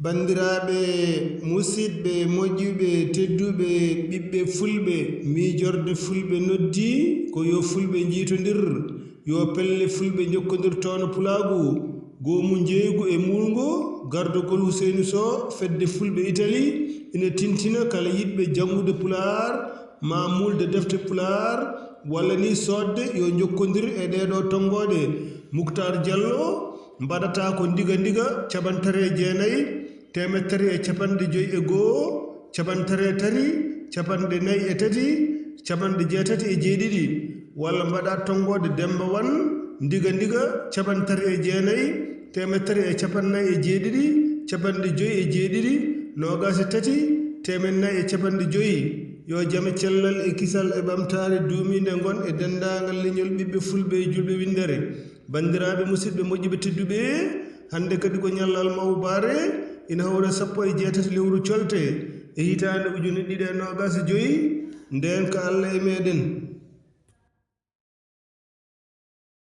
Bandiraɓe musidɓe moƴƴuɓe tedduɓe ɓiɓɓe fulɓe miijorde fulɓe noddi ko yo fulɓe jiitodir yo pelle fulɓe jokkodir tono pulagu goomu jeeygu e mulgo gardogol Ousseynou Sow fedde fulɓe Italie ina tintina kala yiɗɓe jangude pular ma mulde defte pular walla ni sodde yo jokkodir e ɗeɗo tongoɗe Moukhtar Diallo mbaɗata ko diga cabantare jeenayi temettare e capanɗe joyi e goo cabantare tati capanɗe nayi e tati capanɗe jeetati e jeeɗiɗi walla mbaɗa tongode Demba Wan diga cabantare e jeenayi temettare e capannayi e jeeɗiɗi capanɗe joyi e jeeɗiɗi nogas e tati temennayi e capanɗe joyi yo jame cellal e kisal e ɓamtare duumide gon e dendagal leñol ɓiɓɓe fulɓe e julɓe windere bandiraɓe musidɓe moƴƴuɓe tedduɓe hande kadi ko ñallal mawbare ina hawra 18 lewru colte e hitande ujune 2025 nden ko Allah e meɗen